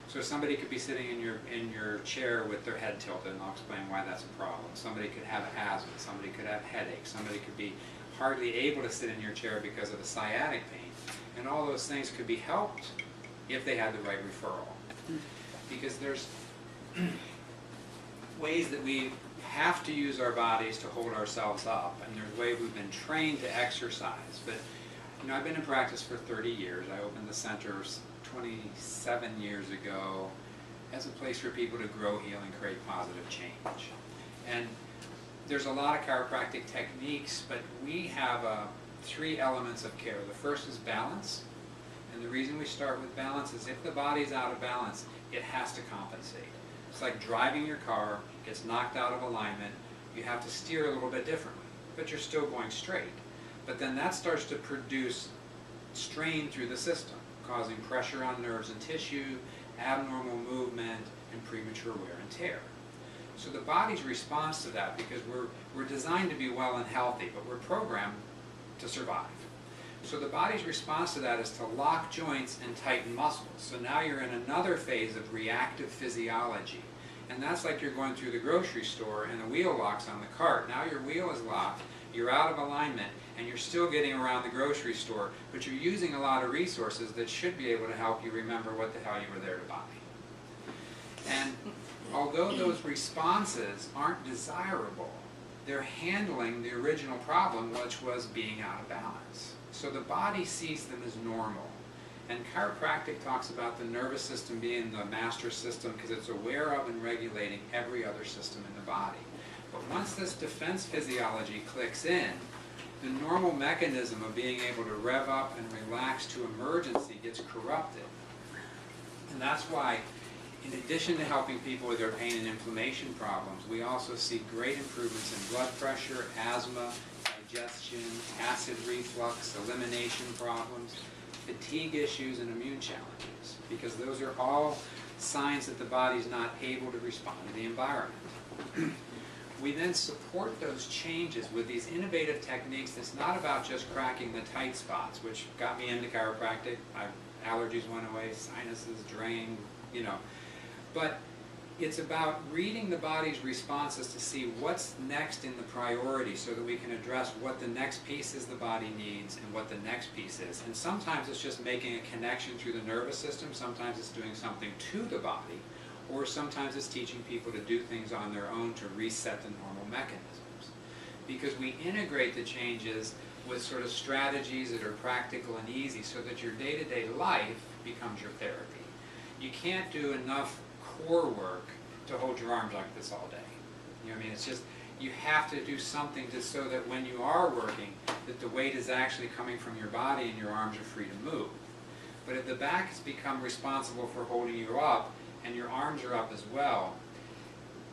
So somebody could be sitting in your chair with their head tilted, and I'll explain why that's a problem. Somebody could have asthma, somebody could have headaches, somebody could be hardly able to sit in your chair because of a sciatic pain. And all those things could be helped if they had the right referral. Because there's ways that we have to use our bodies to hold ourselves up, and there's ways we've been trained to exercise. But I've been in practice for 30 years. I opened the center 27 years ago as a place for people to grow, heal, and create positive change. And there's a lot of chiropractic techniques, but we have 3 elements of care. The first is balance, and the reason we start with balance is if the body's out of balance, it has to compensate. It's like driving your car, gets knocked out of alignment, you have to steer a little bit differently, but you're still going straight. But then that starts to produce strain through the system, causing pressure on nerves and tissue, abnormal movement, and premature wear and tear. So the body's response to that, because we're designed to be well and healthy, but we're programmed to survive. So the body's response to that is to lock joints and tighten muscles. So now you're in another phase of reactive physiology. And that's like you're going through the grocery store and the wheel locks on the cart. Now your wheel is locked, you're out of alignment, and you're still getting around the grocery store, but you're using a lot of resources that should be able to help you remember what the hell you were there to buy. And although those responses aren't desirable, they're handling the original problem, which was being out of balance. So the body sees them as normal. And chiropractic talks about the nervous system being the master system because it's aware of and regulating every other system in the body. But once this defense physiology clicks in, the normal mechanism of being able to rev up and relax to emergency gets corrupted. And that's why, in addition to helping people with their pain and inflammation problems, we also see great improvements in blood pressure, asthma, digestion, acid reflux, elimination problems, fatigue issues, and immune challenges, because those are all signs that the body's not able to respond to the environment. We then support those changes with these innovative techniques that's not about just cracking the tight spots, which got me into chiropractic. My allergies went away, sinuses drained, but it's about reading the body's responses to see what's next in the priority so that we can address what the next piece is the body needs and what the next piece is. And sometimes it's just making a connection through the nervous system, sometimes it's doing something to the body, or sometimes it's teaching people to do things on their own to reset the normal mechanisms. Because we integrate the changes with sort of strategies that are practical and easy so that your day-to-day life becomes your therapy. You can't do enough core work to hold your arms like this all day. You know what I mean? It's just, you have to do something so that when you are working, that the weight is actually coming from your body and your arms are free to move. But if the back has become responsible for holding you up, and your arms are up as well,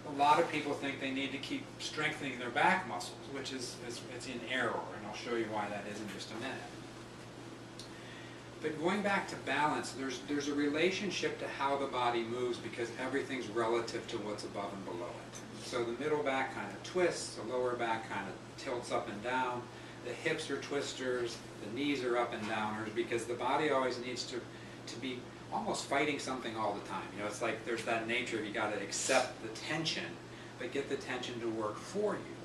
a lot of people think they need to keep strengthening their back muscles, which is it's in error, and I'll show you why that is in just a minute. But going back to balance, there's a relationship to how the body moves because everything's relative to what's above and below it. So the middle back kind of twists, the lower back kind of tilts up and down, the hips are twisters, the knees are up and downers, because the body always needs to be almost fighting something all the time. It's like there's that nature of you got to accept the tension, but get the tension to work for you.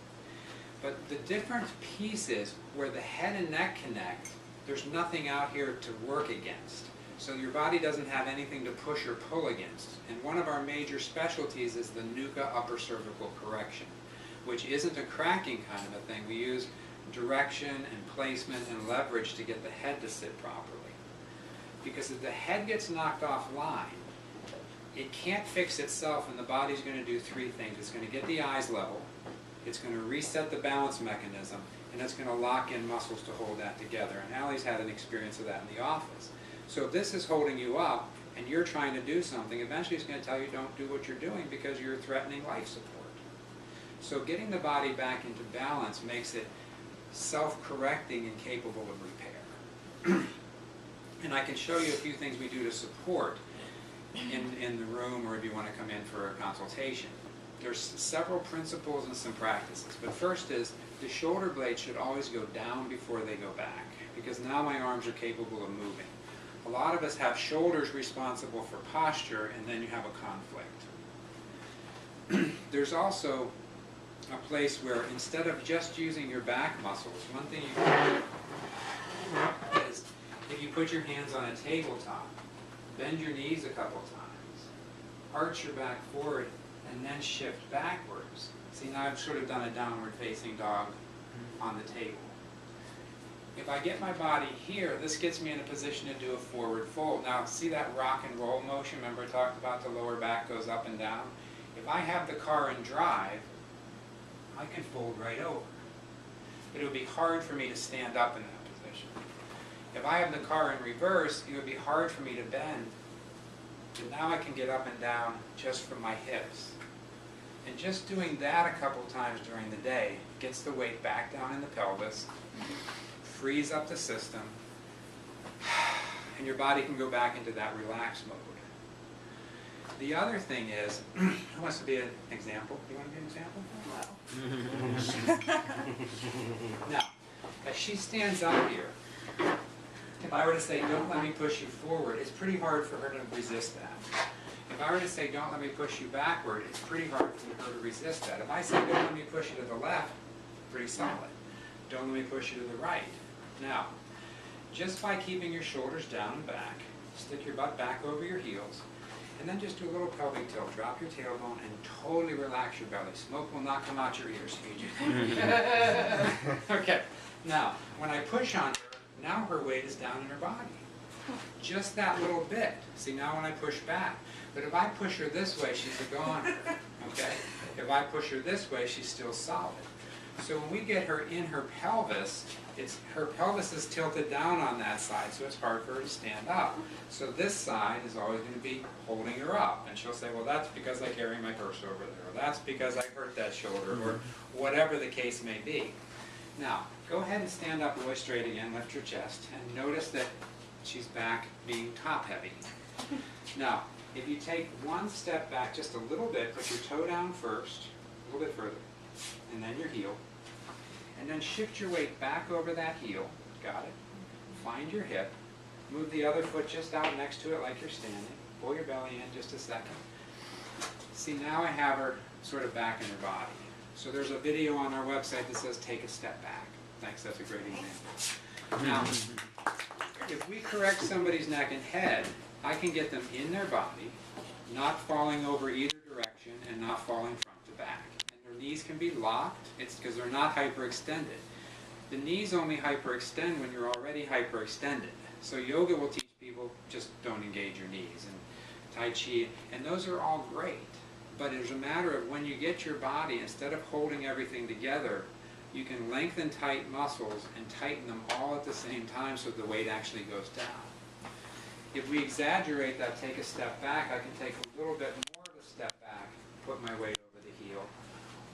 But the different piece is where the head and neck connect, there's nothing out here to work against. So your body doesn't have anything to push or pull against. And one of our major specialties is the Nuka upper cervical correction, which isn't a cracking kind of a thing. We use direction and placement and leverage to get the head to sit properly. Because if the head gets knocked offline, it can't fix itself, and the body's going to do 3 things. It's going to get the eyes level, it's going to reset the balance mechanism, and it's going to lock in muscles to hold that together. And Allie's had an experience of that in the office. So if this is holding you up, and you're trying to do something, eventually it's going to tell you don't do what you're doing because you're threatening life support. So getting the body back into balance makes it self-correcting and capable of repair. And I can show you a few things we do to support in the room, or if you want to come in for a consultation. There's several principles and some practices. But first is the shoulder blades should always go down before they go back, because now my arms are capable of moving. A lot of us have shoulders responsible for posture, and then you have a conflict. There's also a place where instead of just using your back muscles, one thing you can do is if you put your hands on a tabletop, bend your knees a couple times, arch your back forward, and then shift backwards. See, now I've sort of done a downward facing dog on the table. If I get my body here, this gets me in a position to do a forward fold. Now, see that rock and roll motion? Remember I talked about the lower back goes up and down? If I have the car in drive, I can fold right over. But it would be hard for me to stand up in that position. If I have the car in reverse, it would be hard for me to bend. But now I can get up and down just from my hips. And just doing that a couple times during the day gets the weight back down in the pelvis, frees up the system, and your body can go back into that relaxed mode. The other thing is, who wants to be an example? You want to be an example? No. Now, as she stands up here, if I were to say, don't let me push you forward, it's pretty hard for her to resist that. If I were to say, don't let me push you backward, it's pretty hard for her to resist that. If I say, don't let me push you to the left, pretty solid. Don't let me push you to the right. Now, just by keeping your shoulders down and back, stick your butt back over your heels, and then just do a little pelvic tilt. Drop your tailbone and totally relax your belly. Smoke will not come out your ears if you do that. Okay, now, when I push on her, now her weight is down in her body. Just that little bit. See, now when I push back. But if I push her this way, she's a goner. Okay? If I push her this way, she's still solid. So when we get her in her pelvis, her pelvis is tilted down on that side, so it's hard for her to stand up. So this side is always going to be holding her up. And she'll say, well, that's because I carry my purse over there, or that's because I hurt that shoulder, or whatever the case may be. Now, go ahead and stand up really straight again, lift your chest, and notice that she's back being top heavy. Now, if you take one step back just a little bit, put your toe down first, a little bit further, and then your heel, and then shift your weight back over that heel, got it? Find your hip, move the other foot just out next to it like you're standing, pull your belly in just a second. See, now I have her sort of back in her body. So there's a video on our website that says take a step back. Thanks, that's a great example. Now, if we correct somebody's neck and head, I can get them in their body, not falling over either direction and not falling front to back. And their knees can be locked, it's because they're not hyperextended. The knees only hyperextend when you're already hyperextended. So yoga will teach people just don't engage your knees, and Tai Chi, and those are all great. But it's a matter of when you get your body, instead of holding everything together, you can lengthen tight muscles and tighten them all at the same time so the weight actually goes down. If we exaggerate that, take a step back, I can take a little bit more of a step back, put my weight over the heel,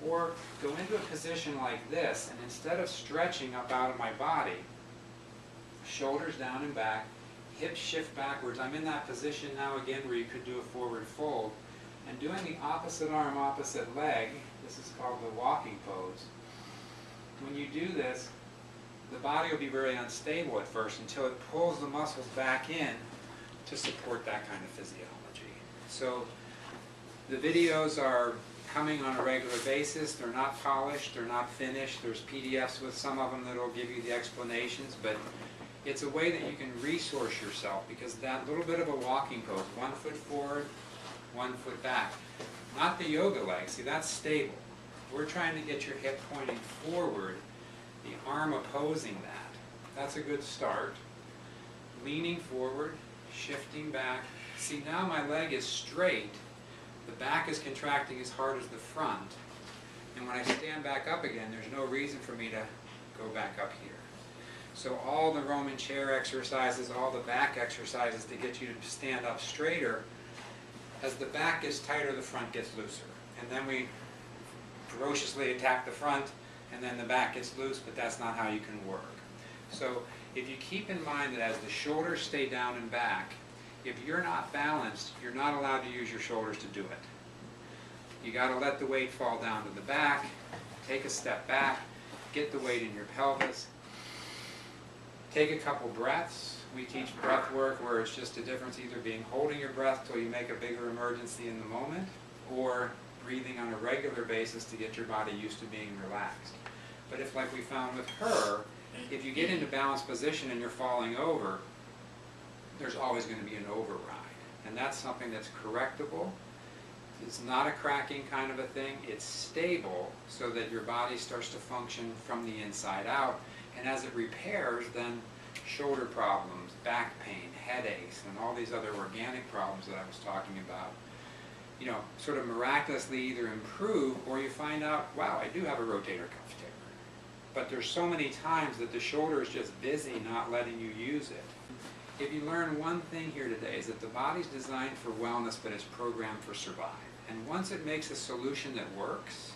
or go into a position like this, and instead of stretching up out of my body, shoulders down and back, hips shift backwards. I'm in that position now again where you could do a forward fold, and doing the opposite arm, opposite leg, this is called the walking pose. When you do this, the body will be very unstable at first until it pulls the muscles back in to support that kind of physiology. So the videos are coming on a regular basis. They're not polished, they're not finished. There's PDFs with some of them that will give you the explanations, but it's a way that you can resource yourself, because that little bit of a walking pose, 1 foot forward, 1 foot back, not the yoga leg, see that's stable. We're trying to get your hip pointing forward, the arm opposing that. That's a good start. Leaning forward, shifting back. See, now my leg is straight, the back is contracting as hard as the front, and when I stand back up again, there's no reason for me to go back up here. So all the Roman chair exercises, all the back exercises to get you to stand up straighter, as the back gets tighter, the front gets looser. And then we ferociously attack the front, and then the back gets loose, but that's not how you can work. So if you keep in mind that as the shoulders stay down and back, if you're not balanced, you're not allowed to use your shoulders to do it. You got to let the weight fall down to the back, take a step back, get the weight in your pelvis, take a couple breaths, We teach breath work where it's just a difference either being holding your breath till you make a bigger emergency in the moment, or breathing on a regular basis to get your body used to being relaxed. But if, like we found with her, if you get into balanced position and you're falling over, there's always going to be an override. And that's something that's correctable. It's not a cracking kind of a thing. It's stable so that your body starts to function from the inside out. And as it repairs, then shoulder problems, back pain, headaches, and all these other organic problems that I was talking about, you know, sort of miraculously either improve, or you find out, wow, I do have a rotator cuff tear. But there's so many times that the shoulder is just busy not letting you use it. If you learn one thing here today, is that the body's designed for wellness, but it's programmed for survive. And once it makes a solution that works,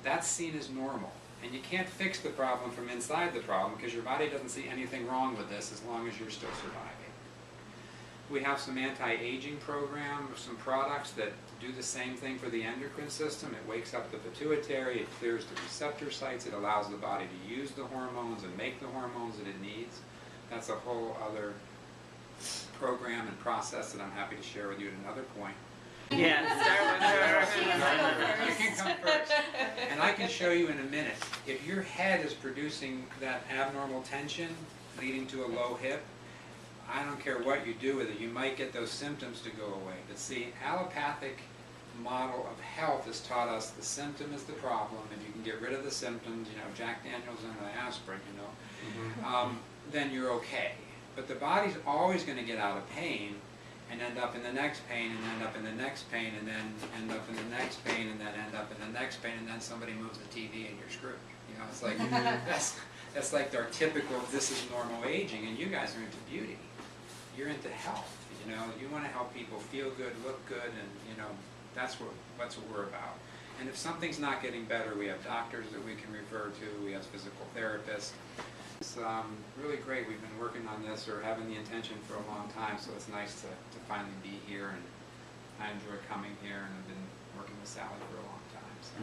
that's seen as normal. And you can't fix the problem from inside the problem, because your body doesn't see anything wrong with this as long as you're still surviving. We have some anti-aging programs, some products that do the same thing for the endocrine system. It wakes up the pituitary, it clears the receptor sites, it allows the body to use the hormones and make the hormones that it needs. That's a whole other program and process that I'm happy to share with you at another point. Yeah, start with her. You can come first. And I can show you in a minute. If your head is producing that abnormal tension leading to a low hip, I don't care what you do with it, you might get those symptoms to go away. But see, allopathic model of health has taught us the symptom is the problem. If you can get rid of the symptoms, you know, Jack Daniels and an aspirin, you know, then you're okay. But the body's always going to get out of pain and end up in the next pain, and end up in the next pain, and then end up in the next pain, and then end up in the next pain, and then somebody moves the TV and you're screwed. You know, it's like, that's like our typical, this is normal aging, and you guys are into beauty. You're into health, you know, you want to help people feel good, look good, and you know, that's what we're about. And if something's not getting better, we have doctors that we can refer to, we have physical therapists. It's really great. We've been working on this, or having the intention, for a long time, so it's nice to finally be here, and I enjoy coming here, and I've been working with Sally for a long time. So.